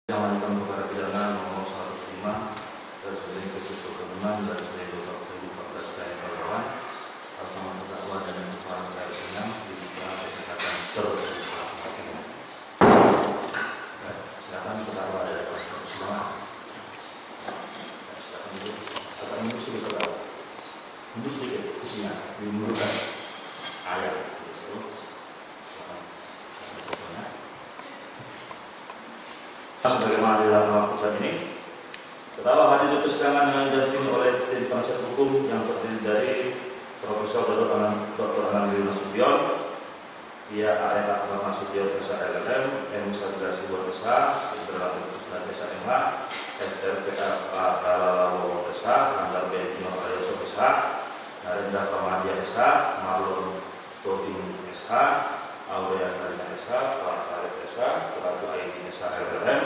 Yang melanjutkan perkara pidana nomor 105 garis miring khusus perkebunan garis miring 2014 PN Palawan bersama terdakwa dan kepala garis 6 diduga kesehatan terhadap. Silakan terdakwa dari pasal semua. Silakan duduk. Silakan duduk sedikit terdakwa. Duduk sedikit kursinya dimundurkan. Ayat. Sebagaimana dilakukan pusat ini, terdakwa hadir di persidangan yang didampingi oleh tim penasihat hukum yang terdiri dari Profesor Dr. Anand Nasution, Ia A.N. Akbar Nasution Desa LLM, M. Sadrasi Desa, Ibrahim Kusna Desa MH, SRPA Kalalawo Desa, Andar B. Nur Ayoso Desa, Narendra Pamadia Desa, Marlon Tobing Desa, Aurea Karina Desa, Pak Arif Desa, Ratu Aini Desa LLM,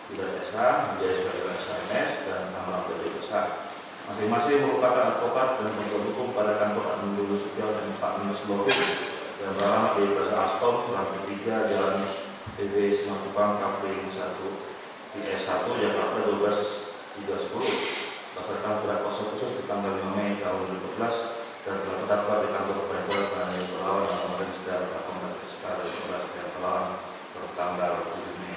Bida Desa, Jaya Desa MS, dan Kamala Beda Desa. Masing-masing merupakan advokat dan penasihat hukum pada kantor administrasi dan Pak Minus Blokir yang beralamat di Plaza Aston, lantai 3, Jalan PB Simatupang, Kapling 1, IS 1, Jakarta 12.310. Berdasarkan surat kuasa khusus di tanggal 5 Mei tahun 2014 dan telah terdaftar di kantor Pengadilan Penanian Palawan dan Kemarin Sedara dan Palawan bertanggal 7 Mei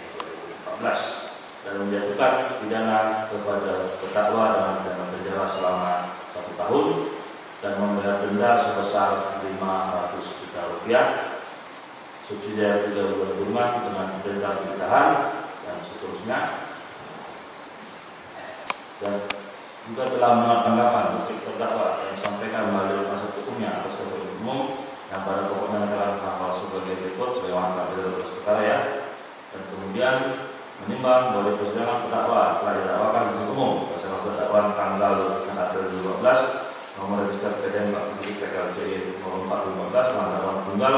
2014 dan menjatuhkan pidana kepada terdakwa dengan pidana penjara selama 1 tahun dan membayar denda sebesar 500 juta rupiah, subsidiar 3 bulan kurungan dengan denda ditahan dan seterusnya. Dan juga telah menolak tanggapan bukti terdakwa yang disampaikan melalui penasihat hukumnya atas sebagai umum yang pada pokoknya telah hafal sebagai berikut sebagaimana telah dilakukan perkara ya. Dan kemudian menimbang bahwa persidangan terdakwa telah didakwakan di umum bersama terdakwa tanggal 9 April 2012 nomor register PDN PKLCI nomor 415 dakwaan tunggal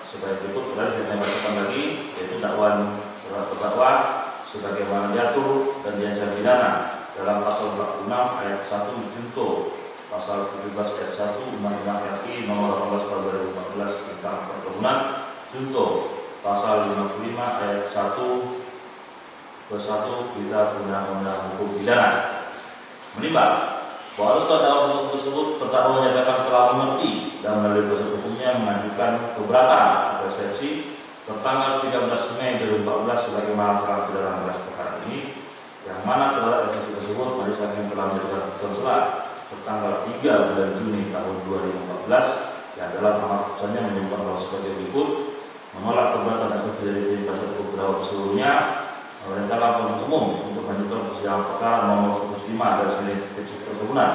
sebagai berikut. Kemudian saya bacakan lagi yaitu dakwaan terdakwa sebagaimana diatur dan diancam pidana dalam pasal 46 ayat 1 junto, pasal 17 ayat 1 Undang-Undang RI nomor 18 tahun 2014 tentang perkebunan junto, pasal 55 ayat 1 ke 1 Kitab Undang-Undang Hukum Pidana. Menimbang bahwa harus terdakwa hukum tersebut terdakwa menyatakan telah mengerti dan melalui proses hukumnya mengajukan keberatan atau eksepsi tertanggal 13 Mei 2014 sebagaimana telah dalam belas perkara ini, yang mana terhadap eksepsi tersebut majelis hakim telah menjatuhkan putusan selah tertanggal 3 bulan Juni tahun 2014 yang dalam amar putusannya menyebutkan bahwa sebagai berikut: menolak keberatan eksepsi dari tim penasihat hukum terdakwa seluruhnya, memerintahkan penuntut umum untuk mengajukan persidangan perkara nomor 105 garis miring khusus perkebunan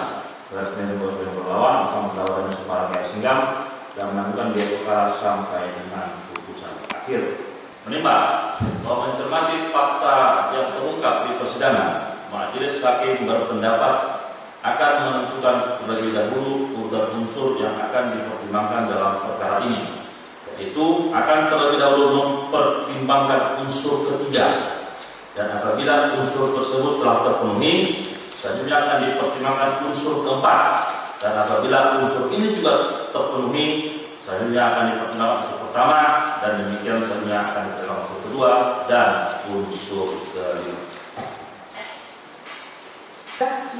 garis miring Palawan bersama terdakwa dan Suparga Singgam dan menangguhkan biaya perkara sampai dengan putusan akhir. Menimbang bahwa mencermati fakta yang terungkap di persidangan, majelis hakim berpendapat akan menentukan terlebih dahulu urutan unsur yang akan dipertimbangkan dalam perkara ini, yaitu akan terlebih dahulu mempertimbangkan unsur ketiga. Dan apabila unsur tersebut telah terpenuhi, selanjutnya akan dipertimbangkan unsur keempat. Dan apabila unsur ini juga terpenuhi, selanjutnya akan dipertimbangkan unsur pertama, dan demikian selanjutnya akan dipertimbangkan unsur kedua dan unsur kelima.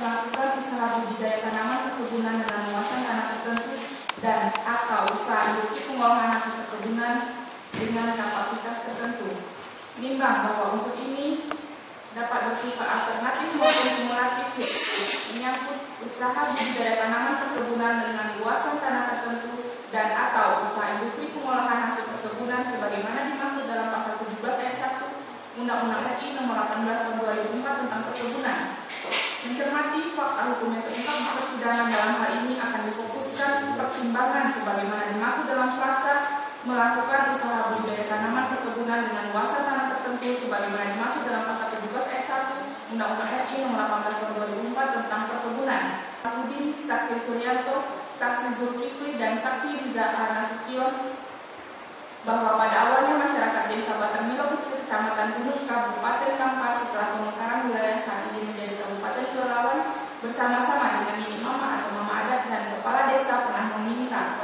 Melakukan usaha budidaya tanaman perkebunan dengan luasan tanah tertentu dan atau usaha industri pengolahan hasil perkebunan dengan kapasitas tertentu. Menimbang bahwa unsur ini dapat bersifat alternatif maupun kumulatif, menyangkut usaha budidaya tanaman perkebunan dengan luasan tanah tertentu dan atau usaha industri pengolahan hasil perkebunan sebagaimana dimaksud dalam pasal 17 ayat 1 Undang-Undang RI nomor 18 tahun 2004 tentang perkebunan. Mencermati fakta hukum yang terungkap di persidangan dalam hal ini akan difokuskan pertimbangan sebagaimana dimaksud dalam frasa melakukan usaha budidaya tanaman perkebunan dengan luasan tanah tertentu sebagaimana dimaksud dalam pasal 17 ayat 1 Undang-Undang RI nomor 18 tahun 2004 tentang perkebunan. Studi Saksi Suryanto, Saksi Zulkifli dan Saksi Riza Nasution bahwa pada awalnya masyarakat Desa Batamilo Kecil, Kecamatan Gunung, Kabupaten Kampar setelah pemekaran wilayah saat ini menjadi Kabupaten Pelalawan bersama-sama dengan Nini Mama atau Mama Adat dan Kepala Desa pernah meminta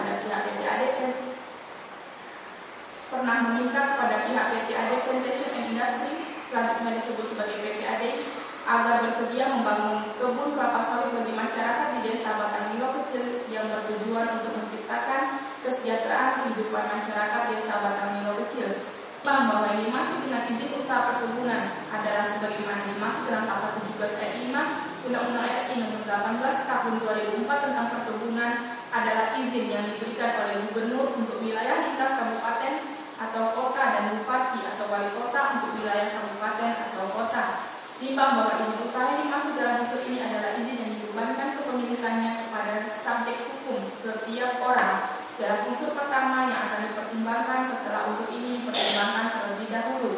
kepada pihak PT AD Plantation and Industry selanjutnya disebut sebagai PPAD, agar bersedia membangun kebun kelapa sawit bagi masyarakat di Desa Batangnilo Kecil yang bertujuan untuk menciptakan kesejahteraan kehidupan masyarakat Desa Batangnilo Kecil. Bahwa yang dimaksud dengan izin usaha perkebunan adalah sebagaimana dimaksud dalam pasal 17 ayat 5 Undang-Undang RI Nomor 18 Tahun 2004 tentang perkebunan adalah izin yang diberikan oleh gubernur untuk wilayah lintas kabupaten atau kota dan bupati atau wali kota untuk wilayah kabupaten atau kota. Timbang bahwa izin usaha yang dimaksud dalam unsur ini adalah izin yang dibebankan kepemilikannya kepada subjek hukum setiap orang. Dalam unsur pertama yang akan dipertimbangkan setelah unsur ini dipertimbangkan terlebih dahulu.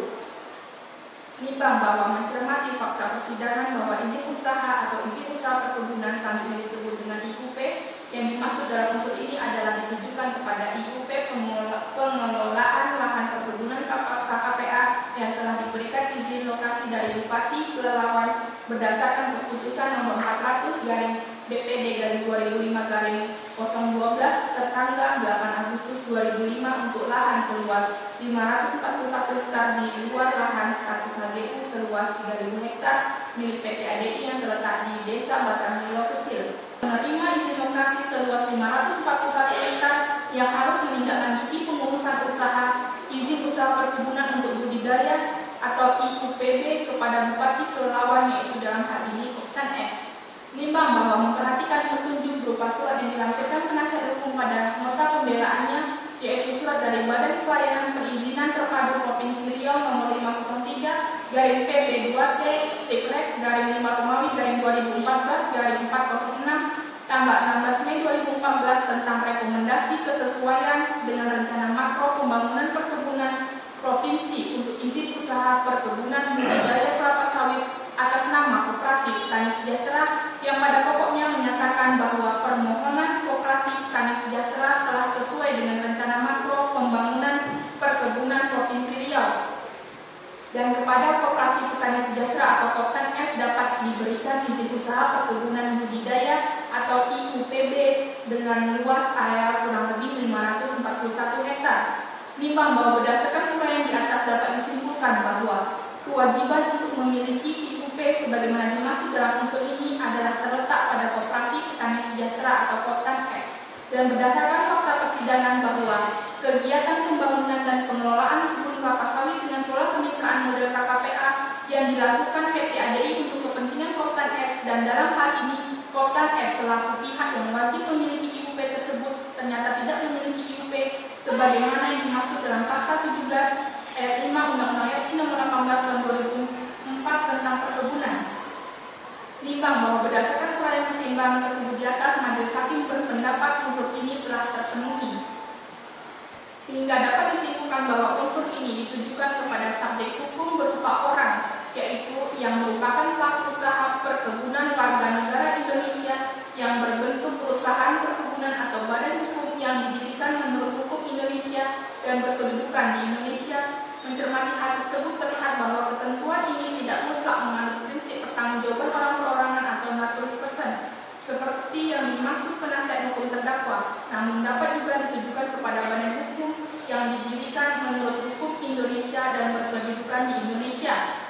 Nimbang bahwa mencermati fakta persidangan bahwa izin usaha atau izin usaha perkebunan selanjutnya disebut dengan IUP yang dimaksud dalam unsur ini adalah ditujukan kepada IUP pengelolaan lahan perkebunan KKPA yang telah diberikan izin lokasi dari Bupati Pelalawan berdasarkan keputusan nomor 400 BPD 2005-012 tertanggal 8 Agustus 2005 untuk lahan seluas 541 hektar di luar lahan status HGU seluas 3.000 hektar milik PT ADI yang terletak di Desa Batangnilo Kecil. Menerima izin lokasi seluas 541 hektar yang harus menindaklanjuti pengurusan usaha izin usaha perkebunan untuk budidaya atau IUPB kepada Bupati Pelalawan, yaitu dalam hal ini Koptan S. Nimbang bahwa memperhatikan petunjuk berupa surat yang dilampirkan penasihat hukum pada nota pembelaannya, yaitu surat dari Badan Pelayanan Perizinan Terpadu Provinsi Riau nomor 503-PP2T-5-5-2014-406 tanggal 16 Mei 2014 tentang rekomendasi kesesuaian dengan rencana makro pembangunan perkebunan provinsi untuk izin usaha perkebunan budidaya kelapa sawit atas nama Koperasi Petani Sejahtera yang pada pokoknya menyatakan bahwa permohonan Koperasi Petani Sejahtera telah sesuai dengan rencana makro pembangunan perkebunan Provinsi Riau, dan kepada Koperasi Petani Sejahtera atau Koptan S dapat diberikan izin usaha perkebunan budidaya atau IUPB dengan luas area kurang lebih 541 hektar. Nimbang bahwa berdasarkan uraian di atas dapat disimpulkan bahwa kewajiban untuk memiliki IUP sebagaimana dimaksud dalam unsur ini adalah terletak pada Koperasi Petani Sejahtera atau Koptan S. Dan berdasarkan fakta persidangan bahwa kegiatan pembangunan dan pengelolaan kebun kelapa sawit dengan pola kemitraan model KKPA yang dilakukan PT ADI untuk kepentingan Koptan S, dan dalam hal ini Koptan S selaku pihak yang wajib memiliki IUP tersebut ternyata tidak memiliki IUP sebagaimana yang dimaksud dalam pasal 17 ayat 5 Undang-Undang RI Nomor 18 Tahun 2004 tentang perkebunan. Nimbang bahwa berdasarkan uraian pertimbangan tersebut di atas, majelis hakim berpendapat unsur ini telah terpenuhi, sehingga dapat disimpulkan bahwa unsur ini ditujukan kepada subjek hukum berupa orang, yaitu yang merupakan pelaku usaha perkebunan warga negara Indonesia yang berbentuk perusahaan perkebunan atau badan hukum yang didirikan menurut hukum Indonesia dan berkedudukan di Indonesia. Mencermati hal tersebut terlihat bahwa ketentuan ini tidak mutlak menganut prinsip pertanggungjawaban orang perorangan atau naturalisasi person seperti yang dimaksud penasihat hukum terdakwa, namun dapat juga ditujukan kepada badan hukum yang didirikan menurut hukum Indonesia dan berkedudukan di Indonesia.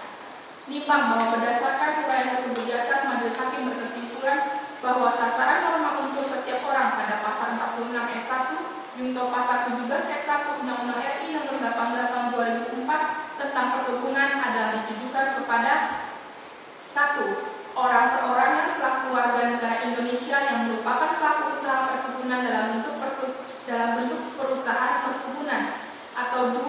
Nimbang bahwa berdasarkan uraian tersebut di atas, majelis hakim berkesimpulan bahwa sasaran norma unsur setiap orang pada pasal 46 ayat 1 junto pasal 17 ayat 1 Undang-Undang RI Nomor 18 Tahun 2004 tentang perkebunan adalah ditujukan kepada 1. Orang perorangan selaku warga negara Indonesia yang merupakan pelaku usaha perkebunan dalam bentuk perusahaan perkebunan, atau 2.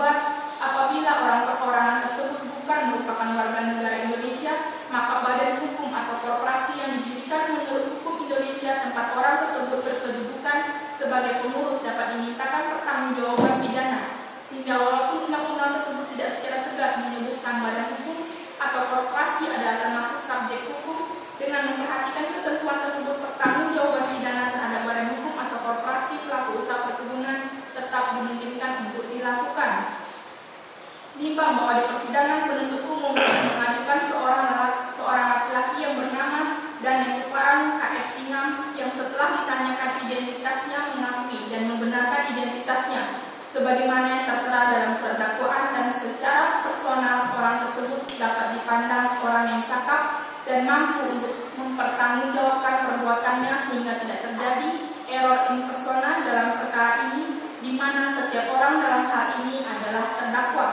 Apabila orang perorangan tersebut bukan merupakan warga negara Indonesia, maka badan hukum atau korporasi yang didirikan menurut hukum Indonesia tempat orang tersebut berkedudukan sebagai pengurus dapat dimintakan pertanggungjawaban pidana, sehingga walaupun undang-undang tersebut tidak secara tegas menyebutkan badan hukum atau korporasi adalah termasuk subjek hukum, dengan memperhatikan ketentuan tersebut pertanggungjawaban pidana terhadap badan hukum atau korporasi pelaku usaha perkebunan tetap dimungkinkan untuk dilakukan. Nimbang bahwa di persidangan penuntut umum mengajukan seorang laki-laki yang bernama Daniel Suparan KF Singam yang setelah ditanyakan identitasnya mengakui dan membenarkan identitasnya sebagaimana yang tertera dalam surat dakwaan, dan secara personal orang tersebut tersebut dapat dipandang orang yang cakap dan mampu untuk mempertanggungjawabkan perbuatannya sehingga tidak terjadi error in persona dalam perkara ini, di mana setiap orang dalam hal ini adalah terdakwa.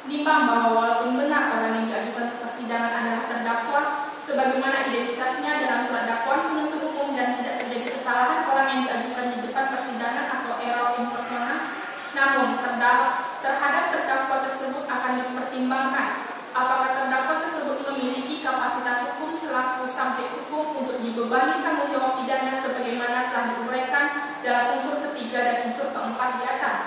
Nimbang bahwa walaupun benar orang yang diajukan ke persidangan adalah terdakwa, sebagaimana identitasnya dalam surat dakwaan penuntut umum dan tidak terjadi kesalahan orang yang diajukan di depan persidangan atau error in persona, namun terhadap terdakwa tersebut akan dipertimbangkan apakah terdakwa tersebut memiliki kapasitas hukum selaku subjek hukum untuk dibebani tanggung jawab pidana sebagaimana telah diuraikan dalam unsur ketiga dan unsur keempat di atas.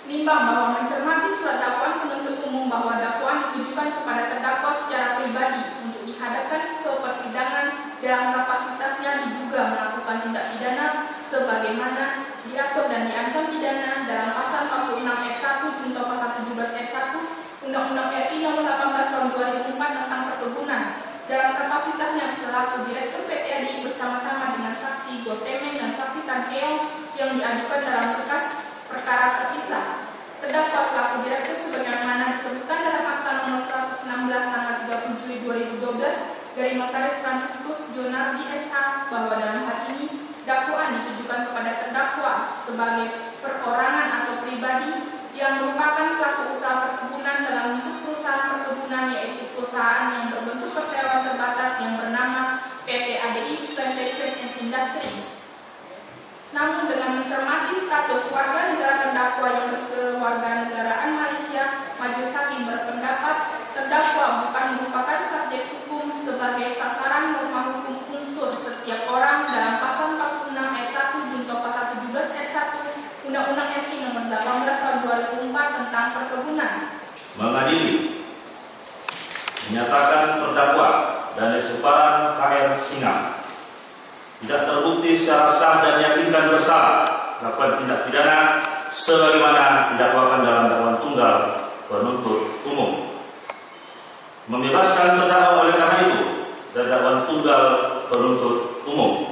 Nimbang bahwa mencermati surat dakwaan penuntut umum bahwa dakwaan ditujukan kepada terdakwa secara pribadi untuk dihadapkan ke persidangan dalam kapasitasnya diduga melakukan tindak pidana sebagaimana diatur dan diancam pidana dalam pasal 46 ayat 1 junto pasal 17 ayat 1 Undang-Undang RI Nomor 18 Tahun 2004 tentang perkebunan dalam kapasitasnya selaku Direktur PT ADI bersama-sama dengan saksi Gotemeng dan saksi Tan Keong yang diajukan dalam berkas perkara terpisah. Terdakwa selaku direktur sebagaimana disebutkan dalam Akta Nomor 116 tanggal 30 Juli 2012 dari Notaris Fransiskus Jonardi SH bahwa dalam hal ini dakwaan ditujukan kepada terdakwa sebagai perorangan atau pribadi yang merupakan pelaku usaha perkebunan dalam bentuk perusahaan perkebunan, yaitu perusahaan yang berbentuk perseroan terbatas yang bernama PT ADI Plantation and Industry. Namun dengan mencermati status warga negara terdakwa yang berkewarganegaraan Malaysia, Majelis Hakim berpendapat terdakwa bukan merupakan subjek hukum sebagai sasaran norma hukum unsur setiap orang dalam pasal 46 ayat 1 junto pasal 17 ayat 1 Undang-Undang RI Nomor 18 Tahun 2004 tentang perkebunan. Mengadili menyatakan terdakwa dan Suparan KR Singam tidak terbukti secara sah dan yakinkan bersalah melakukan tindak pidana sebagaimana didakwakan dalam dakwaan tunggal penuntut umum. Membebaskan terdakwa oleh karena itu dari dakwaan tunggal penuntut umum.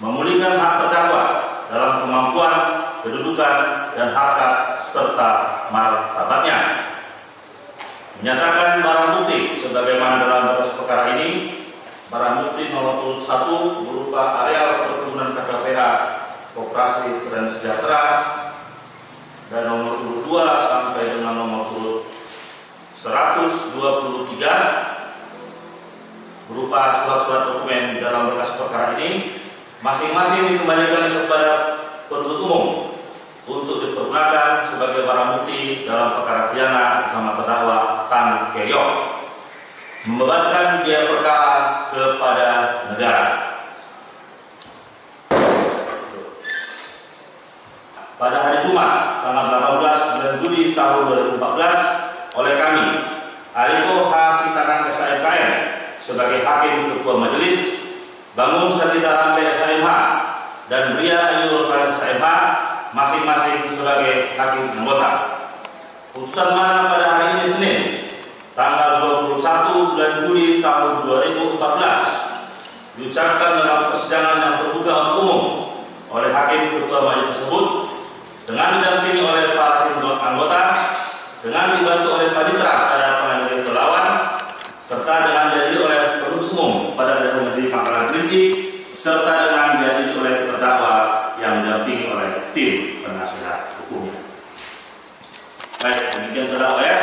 Memulihkan hak terdakwa dalam kemampuan, kedudukan, dan harkat serta martabatnya. Menyatakan barang bukti sebagaimana dalam berkas perkara ini. Barang bukti nomor 1 berupa areal perkebunan KKPH Koperasi Keran Sejahtera dan nomor 2 sampai dengan nomor 123 berupa surat-surat dokumen dalam berkas perkara ini masing-masing dikembalikan kepada penuntut umum untuk dipergunakan sebagai barang bukti dalam perkara pidana bersama terdakwa Tan Keong, membebankan biaya perkara kepada negara. Pada hari Jumat tanggal 18 bulan Juli tahun 2014 oleh kami Aliko H. Sitanang SHMKM sebagai Hakim Ketua Majelis, Bangun Satitaran SHMH dan Bria Ayu Rosalia SHMH masing-masing sebagai Hakim anggota. Putusan mana pada hari ini Senin tanggal 21 bulan Juli tahun 2014 diucapkan dalam persidangan yang terbuka untuk umum oleh Hakim Ketua Majelis tersebut dengan didampingi oleh para hakim anggota, dengan dibantu oleh panitera pada pengadilan pelawan, serta dengan dihadiri oleh penuntut umum pada Majelis Pangkalan Kerinci, serta dengan dihadiri oleh terdakwa yang didampingi oleh tim penasihat hukumnya. Baik, demikian terdakwa ya.